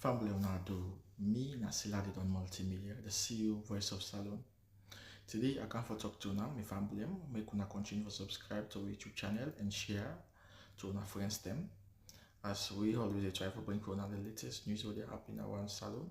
Family Leonardo, me na SIERRA Leone Multimedia, the CEO, Voice of Salon. Today I come for talk to now, my family, make una continue to subscribe to our YouTube channel and share to our friends them. As we always try to bring for the latest news what they happen around salon,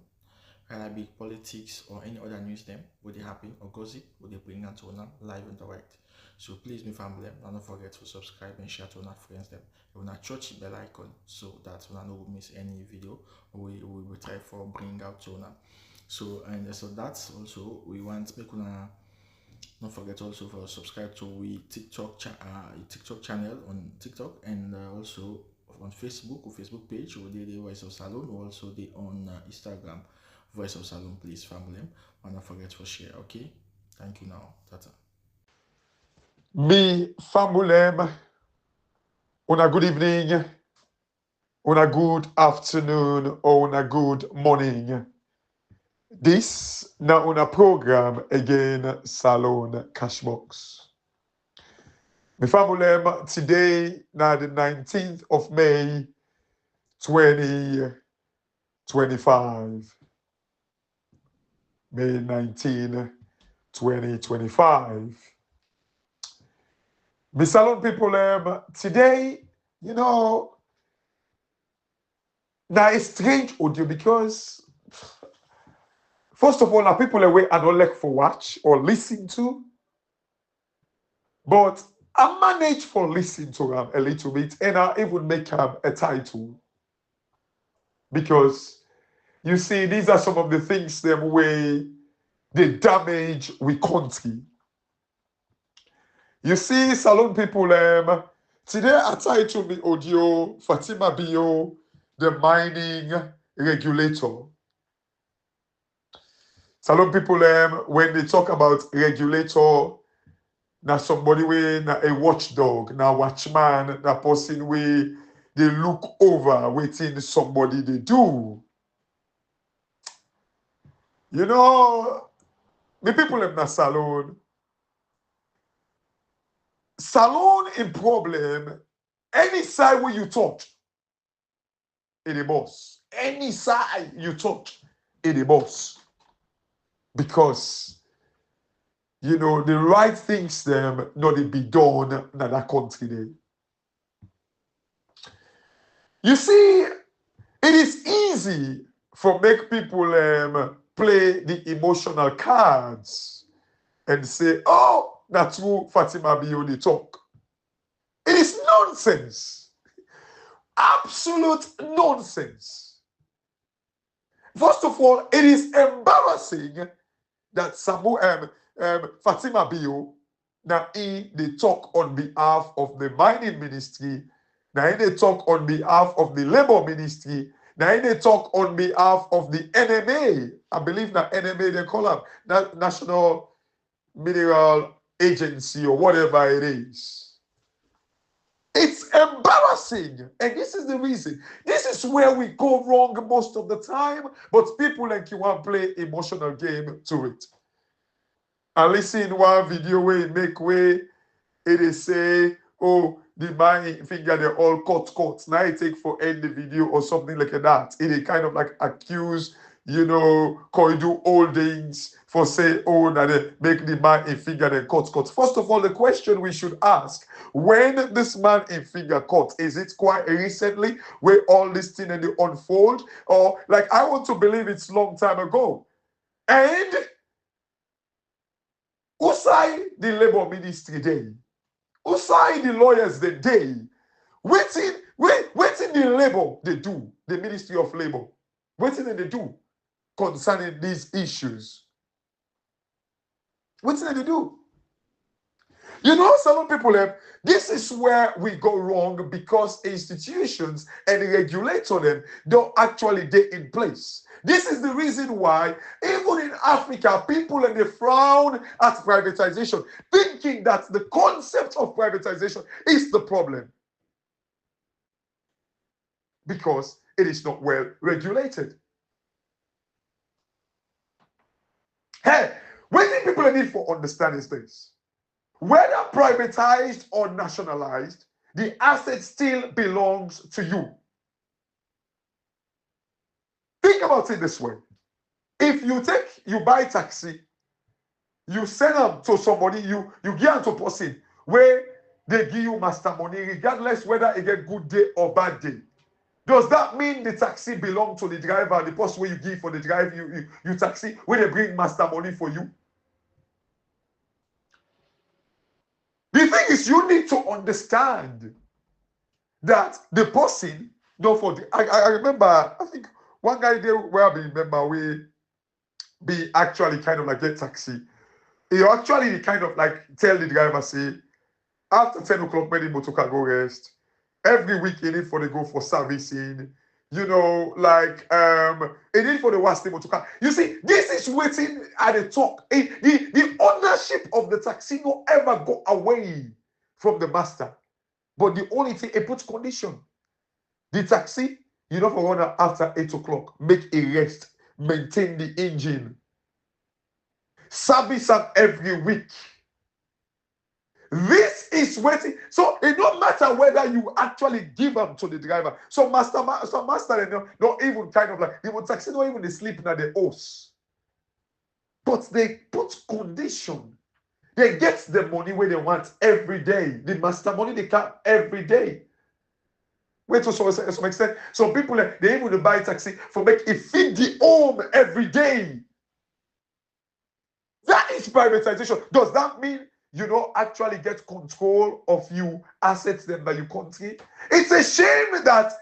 whether it be politics or any other news them, what they happen or gossip, what they bring out to live and direct. So please, my family, don't forget to subscribe and share to our friends them. You want to touch the bell icon so that you don't miss any video we will try for bring out to now. So that's also we want make una don't forget also for subscribe to we TikTok channel on TikTok and also on Facebook or Facebook page or the Voice of Salon or also the on Instagram Voice of Salon, please family. And don't forget to share. Okay, thank you now. Tata. Me famulem, una good evening, una good afternoon, or una good morning. This na una program again, Salon Cashbox. Me famulem, today na the 19th of May, 2025. May 19, 2025. Me salon people, today, now it's strange audio because, first of all, now people away I don't like for watch or listen to, but I manage for listen to them a little bit, and I even make them a title because you see, these are some of the things them way they damage we country. You see, salon people, today I title me audio Fatima Bio, the mining regulator. Salon people, when they talk about regulator, now somebody way na a watchdog, now watchman, na person way they look over waiting somebody they do. You know, the people in the salon. Salon in problem, any side where you touch, it a boss. Any side you touch, it a boss. Because the right things them not to be done in that country there. You see, it is easy for make people play the emotional cards and say, oh, that's who Fatima Bio they talk. It is nonsense. Absolute nonsense. First of all, it is embarrassing that Fatima Bio now they talk on behalf of the mining ministry, now they talk on behalf of the labor ministry, now they talk on behalf of the NMA. I believe that NMA they call them that National Mineral Agency or whatever it is. It's embarrassing, and this is the reason. This is where we go wrong most of the time, but people like you want to play emotional game to it. I listen one video where it make way, it is say, oh, the my finger they all cut. Now it take for end the video or something like that. It is kind of like accuse, Koidu holdings for say, oh, that they make the man in finger then cut. First of all, the question we should ask, when this man in finger cut, is it quite recently where all this thing and they unfold? Or like I want to believe it's long time ago. And who side the labor ministry day? Who side the lawyers the day? Waiting the labor they do, the Ministry of Labor. Waiting they do concerning these issues. What did they do? Some people this is where we go wrong because institutions and regulator them don't actually get in place. This is the reason why even in Africa, people they frown at privatization, thinking that the concept of privatization is the problem because it is not well regulated. Hey, what do people need for understanding this? Whether privatized or nationalized, the asset still belongs to you. Think about it this way. If you buy taxi, you send them to somebody, you give them to a person where they give you master money, regardless whether it get good day or bad day. Does that mean the taxi belong to the driver, the person where you give for the drive, you taxi, where they bring master money for you? The thing is, you need to understand that the person, I remember, I think one guy there where I remember we be actually kind of like get taxi. He actually kind of like tell the driver, say, after 10 o'clock, when the motor can go rest, every week you need for the go for servicing, you know, like you need for the wash the motor car. You see, this is waiting at the talk. The ownership of the taxi no ever go away from the master. But the only thing, it puts condition. The taxi, you know, for run after 8 o'clock, make a rest, maintain the engine, service them every week. This is waiting. So it don't matter whether you actually give them to the driver. So master, not even kind of like, the taxi don't even they sleep in the house. But they put condition. They get the money where they want every day. The master money they can every day. Wait to some extent. Some people they even buy taxi for make it feed the home every day. That is privatization. Does that mean you don't actually get control of you assets them by your country? It's a shame that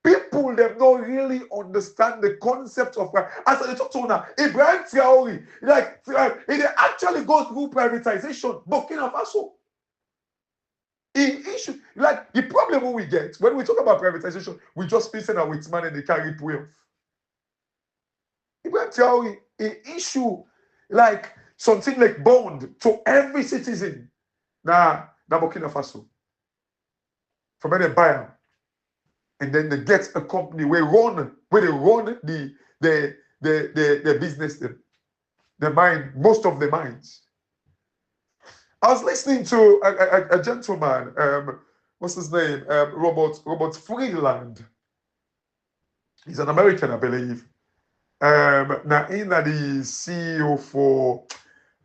people them don't really understand the concept of as I talk to now, Ibrahim Traore, like it actually goes through privatization. Burkina Faso. In issue, like the problem we get when we talk about privatization, we just pissing our with man and they carry wealth. Ibrahim Traore, an issue like something like bond to every citizen. Now Burkina Faso. For when they buy them, and then they get a company where they run the business, the mine, most of the mines. I was listening to a gentleman, what's his name? Robert Freeland. He's an American, I believe. Now in the CEO for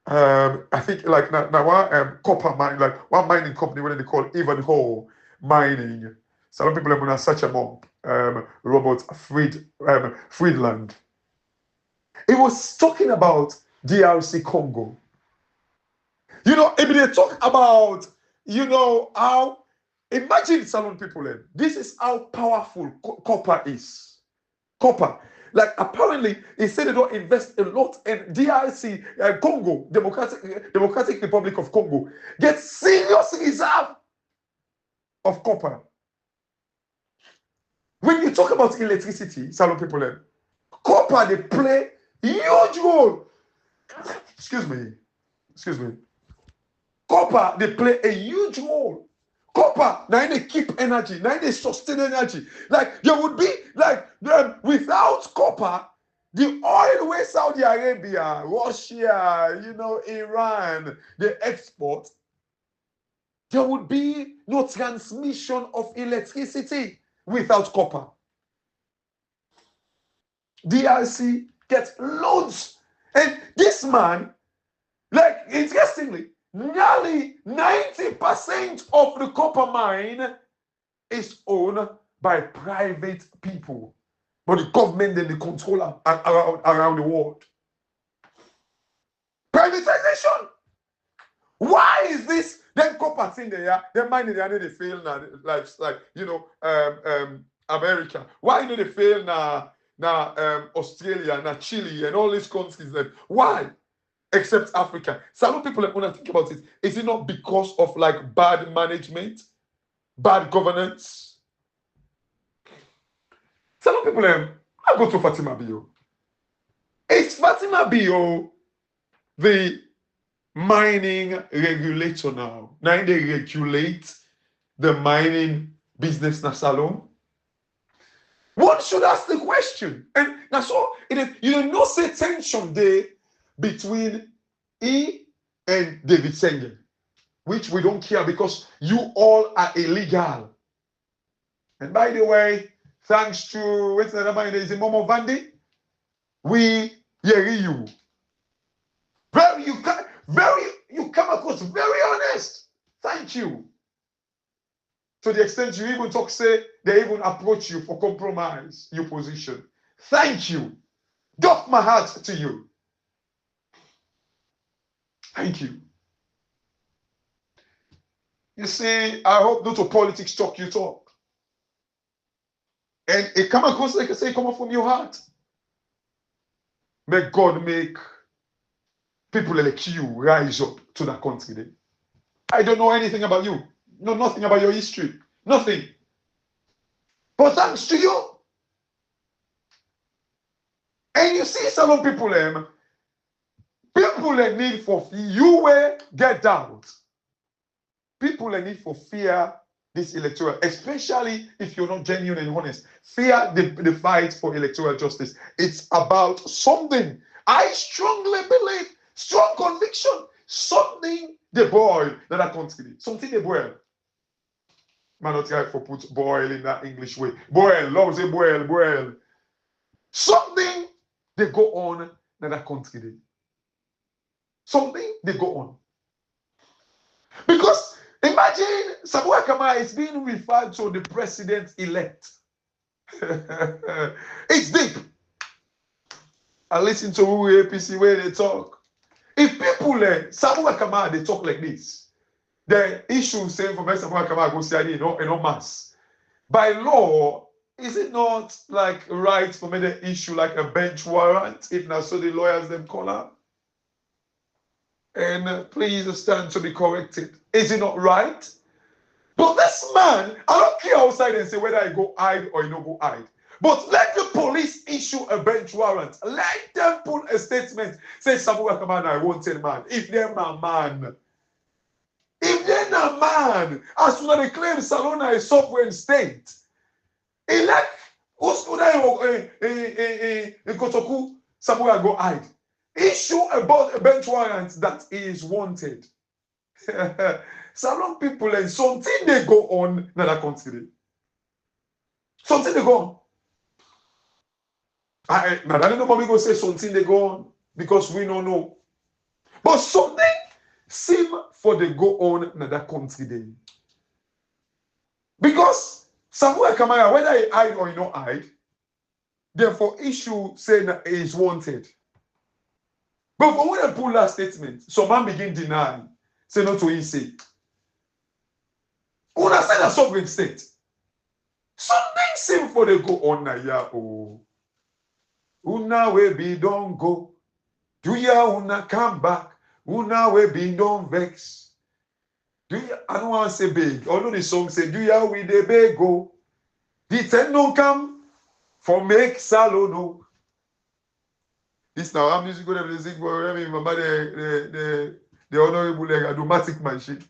I think like now one copper mine, like one mining company what they call Ivanhoe Mining. Some people are gonna search him up. Robert Friedland. He was talking about DRC Congo. You know, if they talk about, you know, how imagine Salon people, this is how powerful copper is. Copper. Like apparently, he said they don't invest a lot in DRC, Congo, Democratic Republic of Congo, get serious reserve of copper. When you talk about electricity, Salon people, copper they play huge role. Excuse me. Copper they play a huge role. Copper, now they keep energy, now they sustain energy. Like there would be like without copper, the oil where Saudi Arabia, Russia, you know, Iran, they export, there would be no transmission of electricity without copper. DRC gets loads. And this man, like interestingly, nearly 90% of the copper mine is owned by private people. But the government then they control around the world. Privatization. Why is this? Then copper thing there, they're mining there, they fail now. Like you know, America. Why do they fail now? Australia, now Chile, and all these countries. Why? Except Africa. Some people when I think about it, is it not because of like bad management, bad governance? Some people I go to Fatima Bio. Is Fatima Bio the mining regulator now? Now they regulate the mining business na Salon. One should ask the question. And that's all. You know, say tension there between he and David Sengen, which we don't care because you all are illegal. And by the way, thanks to what's the name? Is it Momo Vandi? we hear you. You come across very honest. Thank you. To the extent you even talk, say, they even approach you for compromise, your position. Thank you. Doff my heart to you. Thank you. You see, I hope not to politics talk you talk. And it come across, like I say, come up from your heart. May God make people like you rise up to that country. I don't know anything about you. Know nothing about your history. Nothing. But thanks to you. And you see some people, people need for you will get doubt. People need for fear this electoral, especially if you're not genuine and honest. Fear the fight for electoral justice. It's about something. I strongly believe, strong conviction, something the boil that I contribute. Something the boil. Man, not try for put boil in that English way. Boil, love say boil, boil. Something they go on in that country. Something they go on. Because imagine Samuel Kamara is being referred to the president-elect. It's deep. I listen to APC where they talk. If people Samuel Kamara, they talk like this, the issue saying for Samuel Kamara go see in no mass. By law, is it not like right for me to issue like a bench warrant if not so the lawyers them call up? And please stand to be corrected. Is it not right? But this man, I don't care outside and say whether I go hide or you don't go hide. But let the police issue a bench warrant. Let them put a statement. Say Samuel Kamara, I won't tell man. If they're my man. If they're not man, as soon as they claim Salona is sovereign state, elect Kotoku, Samuel go hide. Issue a bench warrant that is wanted. Salon people and something they go on in that country. Something they go on. I don't know how go say something they go on because we don't know. But something seem for they go on in that country day. Because Samuel Kamara, whether he hide or he not hide, therefore issue saying that he is wanted. But for when they pull that statement, some man begin denying, say not to his say. Una say that sovereign state. Something seem for they go on na ya oh. Una we be don't go. Do ya una come back? Una we be don't vex. Do ya I don't want to say big. Although the song say do ya we the beg go. The ten don't come for make salono. This now our music go to sing for me, mama the honorable Adomatic machine.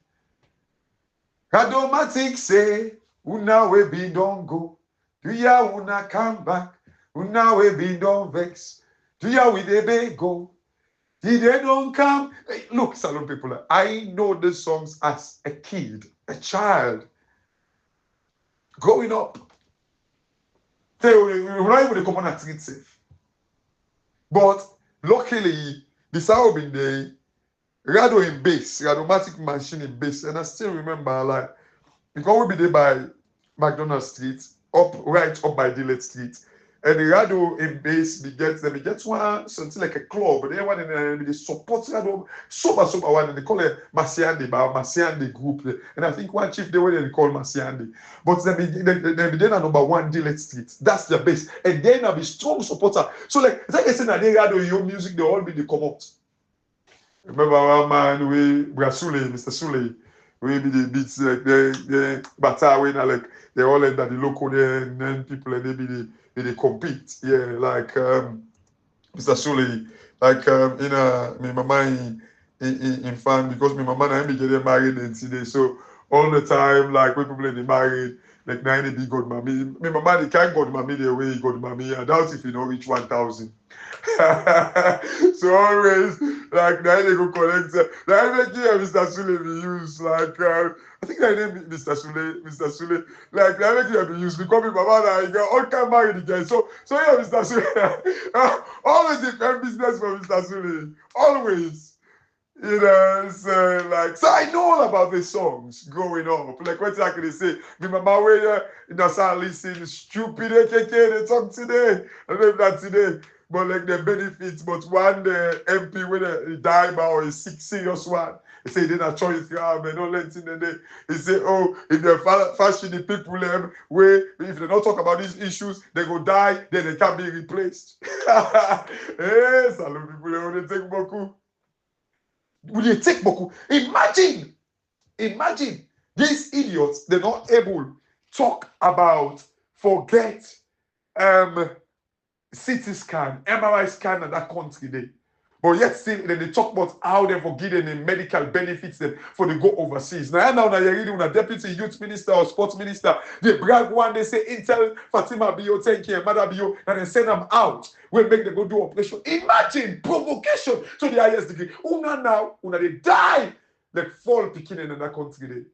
Adomatic say, una we be don't go. Do ya una come back? Una we be don't vex. Do ya we the beg go? Did they don't come? Hey, look, salon people, I know the songs as a kid, a child, growing up. We're not even come on and treat safe. But luckily, the sound been there, radio in bass, radiomatic machine in bass, and I still remember like because we be there by McDonald Street, right up by Dillett Street, and the radio in bass we get one something like a club, but they one in the support radio super one and they call it Masiande group, and I think one chief they were they call Masiande, but they be there number 1 Dillett Street. That's the base, and then I'll be strong supporter. So like I say that they radio your music they all be they come out. Remember our man Mr. Sule, we be the beats like the Bata way now like they all end at the local there and then people and they compete. Yeah, like Mr. Sule, like my mama in fan because my mama and me get married and today. So all the time, like when people they married, Like 90 big God mommy. My mama they can't God mommy the way God mommy. I doubt if you know reach 1,000. So always like now they go collect. Now make you Mr. Sule be used like I think I name Mr. Sule. Mr. Sule like now make you be used because my mama like all can marry the guy. So yeah, Mr. Sule always defend business for Mr. Sule. Always. You know, so like, so I know all about the songs growing up. Like what I can say, my mama where you know, start listening stupid KK they talk today. I don't know if that's today, but like the benefits. But one the MP when he died by or a serious one, he say they not choice but don't let in the he say, oh, if they fashion the people where if they don't talk about these issues, they go die, then they can't be replaced. Yes, I love people they only take Boku. Will you take Boku? Imagine these idiots, they're not able to talk about forget CT scan, MRI scan in that country there. But yet still, then they talk about how they're forgetting the medical benefits them for they go overseas. Now you're reading a deputy youth minister or sports minister, they brag one, they say, Intel Fatima Bio, thank you, Mother Bio, and they send them out. We'll make them go do operation. Imagine provocation to the highest degree. Una they die like fall picking in that country there.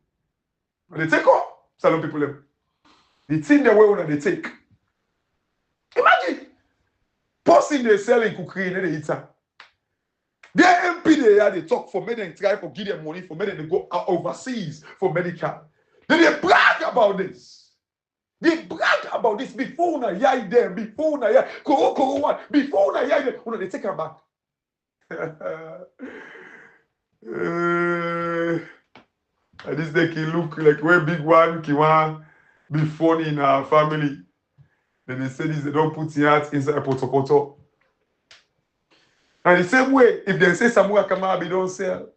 When they take off, some people them. The thing the way una they take. Imagine person they selling cookery in the eater. Their MP they talk for men and try for give them money for men and they go overseas for medical. Then they brag about this. They brag about this before una hear them, before una hear one, before una hear them, una they take them back. And this they can look like way big one, can want be funny in our family. Then they say this, they don't put the heart inside a poto. And the same way, if they say Samuel Kamara, they don't sell.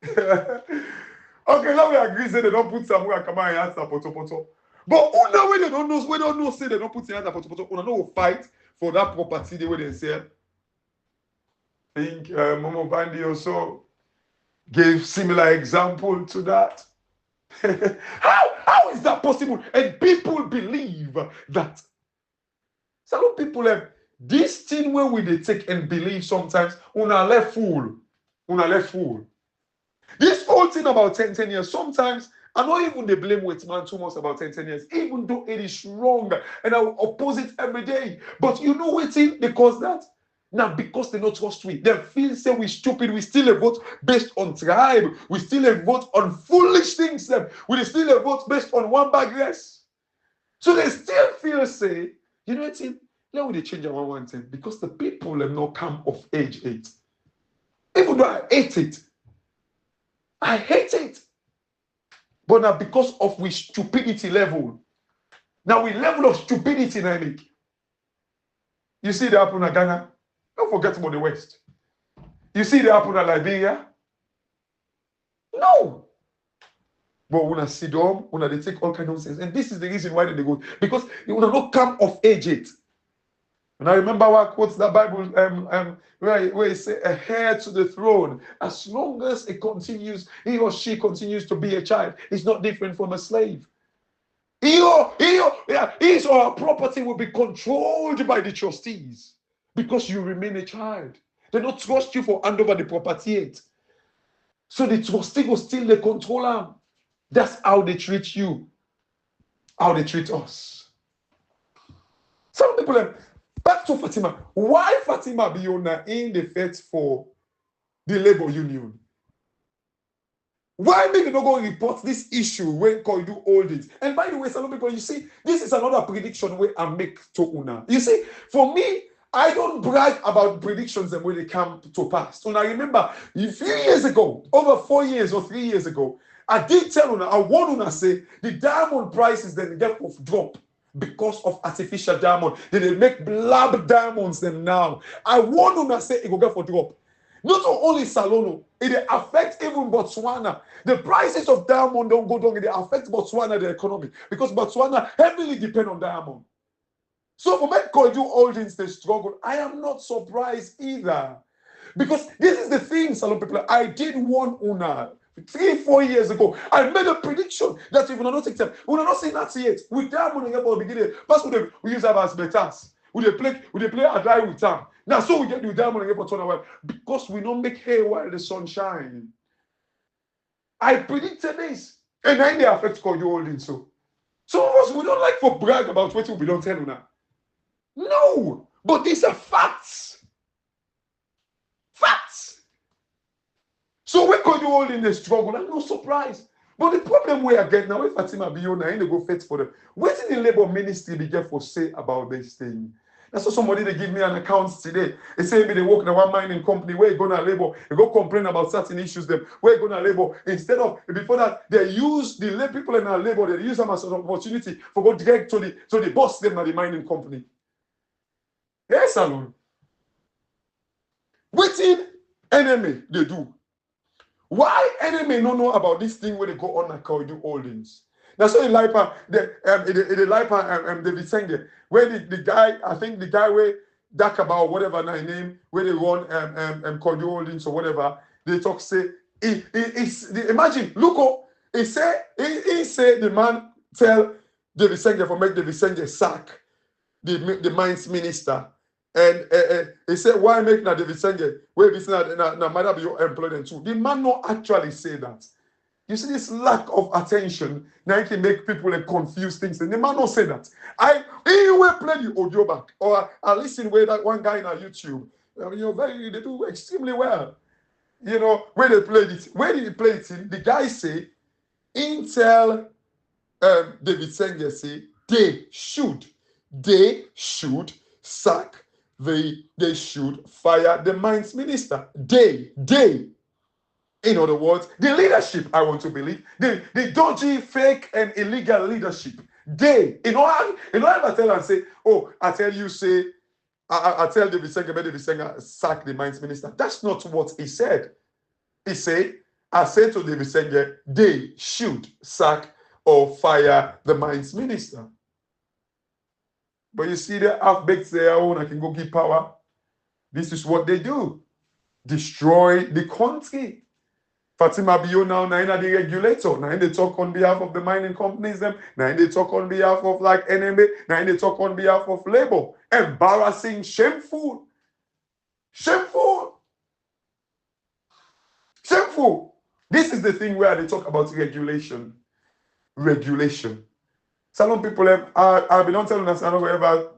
Okay, now we agree, say they don't put Samuel Kamara in answer poto. But una way they don't know, say they don't put in answer poto. Una no fight for that property the way they sell. I think Momo Bandi also gave similar example to that. How is that possible? And people believe that. Some people have this thing where we they take and believe sometimes, una left fool. This whole thing about 10 years, sometimes I not even they blame with man too much about 10 years, even though it is wrong and I will oppose it every day. But you know what thing they cause that? Now, because they not trust we, they feel say we stupid, we still a vote based on tribe, we still a vote on foolish things, we still a vote based on one bag less. So they still feel say, you know what? Now we change our one thing because the people have not come of age yet. Even though I hate it, but now because of we stupidity level, now we level of stupidity now make. You see the happen in Ghana. Don't forget about the West. You see the happen in Liberia. No. But when I sit down, when they take all kind of nonsense, and this is the reason why they go because they will not come of age yet. And I remember what quotes that Bible where it says a heir to the throne, as long as he or she continues to be a child, it's not different from a slave. His or her property will be controlled by the trustees because you remain a child. They don't trust you for hand over the property yet. So the trustee will still they control them. That's how they treat you, how they treat us. Some people have. Back to Fatima. Why Fatima be in the fight for the labor union? Why maybe not go report this issue when Koidu hold it? And by the way, some people, you see, this is another prediction where I make to Una. You see, for me, I don't brag about predictions and when they come to pass. Una, remember, a few years ago, over 4 years or 3 years ago, I did tell Una, I warned Una, say, the diamond prices then get off drop. Because of artificial diamond. They make blab diamonds them now. I want to say it will get for drop. Not only Salono, it affects even Botswana. The prices of diamond don't go down, it affects Botswana, the economy. Because Botswana heavily depend on diamond. So for make Koidu Holdings they struggle, I am not surprised either. Because this is the thing, Salon people, I did warn Una. 3-4 years ago, I made a prediction that if we not take time, we will not see that yet. With that money about the beginning, pass we use our as betas. We play a die with time. Now so we get the diamond for turn away because we don't make hay while the sun shines. I predicted this, and then they affect Koidu holding so. Some of us we don't like for brag about what we don't tell you now. No, but these are facts. Facts. So we Koidu holding the struggle. I'm not surprised. But the problem we are getting now, if Fatima be on, I ain't go fit for them. What did the Labour Ministry be get for say about this thing? That's what somebody they give me an account today. They say me they work in a one mining company where you gonna labor, you go complain about certain issues them, where you gonna labor. Instead of before that, they use the lay people in our labor, they use them as an opportunity for go direct to the boss them at the mining company. Yes, Salon. Waiting enemy they do. Why enemy don't know about this thing where they go on and Koidu holdings? That's why in Lipa, the Lipa David Senge, where the guy, I think the guy where Dak about whatever name, where they run Koidu holdings or whatever, they talk say, imagine, look, he say the man tell David Senge for make David Senge sack the mines minister. And he said, why make na David Senge? Where this na matter be your employment too. The man not actually say that. You see this lack of attention now it can make people confuse things. And the man not say that. He will play the audio back or I listen where that one guy on YouTube. I mean, they do extremely well. You know where they played it. Where did he play it in? The guy say, Intel David Senge say they should sack. They should fire the mines minister. They. In other words, the leadership, I want to believe, the dodgy, fake, and illegal leadership. They, I tell and say, oh, I tell you, say, I tell David Senge, sack the mines minister. That's not what he said. He said, I said to David Senge, they should sack or fire the mines minister. But you see, they half-baked their own, I can go give power. This is what they do. Destroy the country. Fatima Bio now the regulator. Now they talk on behalf of the mining companies, them. Now they talk on behalf of like NMA. Now they talk on behalf of labor. Embarrassing, shameful. Shameful. Shameful. This is the thing where they talk about regulation. Regulation. Some people have, I've been on telling us I don't ever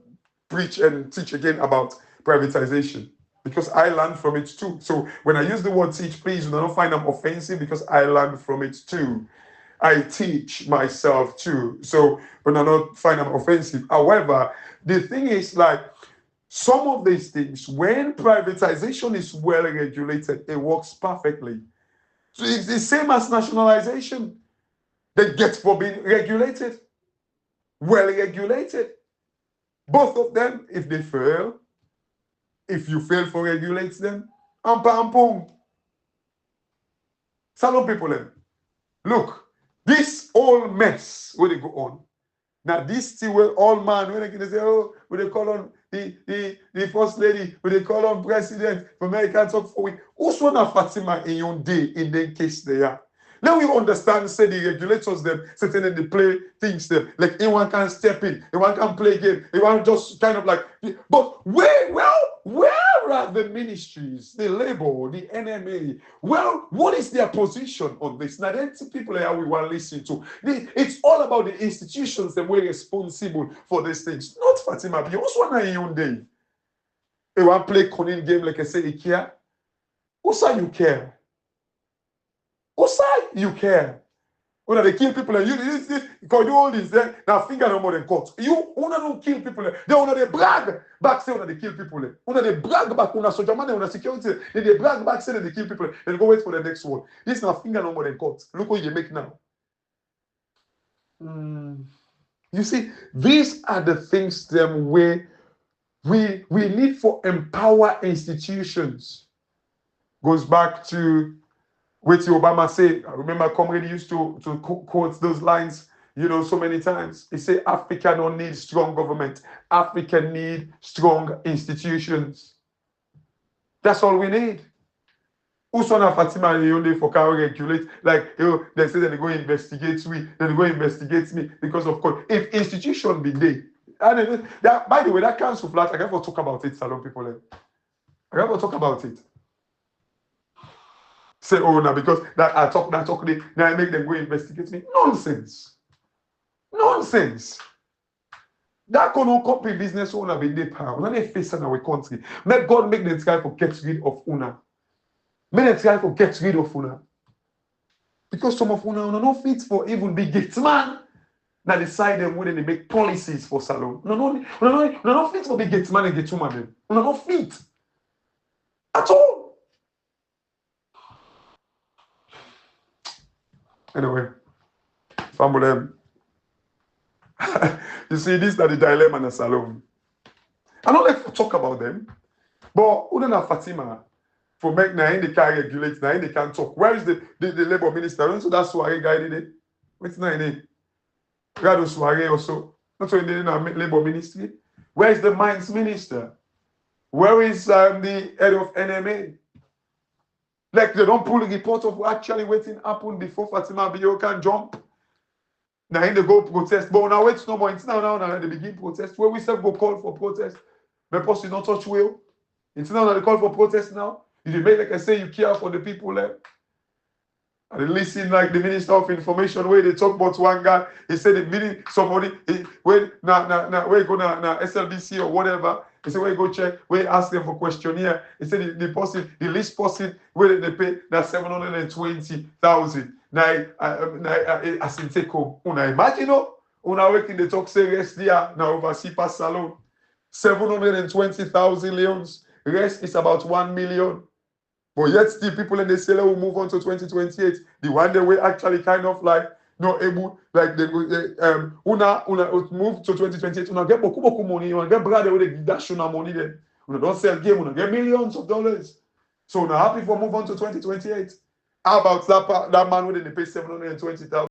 preach and teach again about privatization because I learned from it too. So when I use the word teach, please do not find them offensive because I learned from it too. I teach myself too. So when I don't find them offensive. However, the thing is like some of these things, when privatization is well regulated, it works perfectly. So it's the same as nationalization. They get for being regulated. Well regulated. Both of them, if they fail, if you fail to regulate them, ampum. Some people, look, this whole mess where they go on. Now this still will all man when they say, oh, when they call on the first lady, when they call on president, American talk for week. Who's one of Fatima in your day in the case they are? Now we understand, say the regulators them, sitting in the play things them, like anyone can step in, anyone can play game, anyone just kind of like, but where are the ministries, the labor, the NMA? Well, what is their position on this? Now, then people are we want to listen to. It's all about the institutions that were responsible for these things, not Fatima. You also want to own day. You want to play cunning game like I say, IKEA. Also, you care. Also, you care. When they kill people, and you do all this, then now finger no more than cut. You don't kill people. They want to brag back say when they kill people. When they brag back, when soldier man, when security, they brag back say they kill people. Then go wait for the next one. This now finger no more than cut. Look what you make now. You see, these are the things them where we need for empower institutions. Goes back to what Obama said. I remember Comrade used to quote those lines, so many times. He said, Africa don't need strong government. Africa need strong institutions. That's all we need. Who's one of Fatima Leone for car regulate? Like, they say they go investigate me, they go investigate me because of course, if institution be there, and that, by the way, that council flat, I can't talk about it, Salon people. I can't talk about it. Say, oh, now because that I talk, now I make them go investigate me. Nonsense. Nonsense. That company business owner be there power. When they face in our country, make God make them try to get rid of una. Make them try to get rid of una. Because some of una not fit for even be gate man. Now decide them when they make policies for salon. Una not fit for be gate man and gate woman. Una not fit. At all. Anyway, family. You see, these are the dilemma in the salon. I don't like to talk about them, but Udana Fatima, for make na in the can regulate, na in the can talk. Where is the labor minister? So that's why I guided it. What's na in it? Rado Suare also. Not in the labor ministry. Where is the mines minister? Where is the head of NMA? Like they don't pull the report of what actually waiting happen before Fatima Bio can jump. Now in the go protest, but now wait no more. It's now they begin protest. Where we self go call for protest, but post is not touch will. It's now they call for protest now. You make like I say you care for the people there. And they listen like the Minister of Information where they talk about one guy. He said the meeting somebody where you go na SLBC or whatever. He said where you go check, where you ask them for questionnaire. He said the least person where they pay that 720,000. Now as in take home. Una imagine una working the talk say rest there now oversee pass salon. 720,000 leons. Rest is about 1 million. But yet still people in the seller will move on to 2028. The one that we actually kind of like not able, like they una move to 2028, una get beaucoup money, una get brother with the dash money then. Una don't sell game, una get millions of dollars. So una happy for move on to 2028. How about that man who they pay 720,000?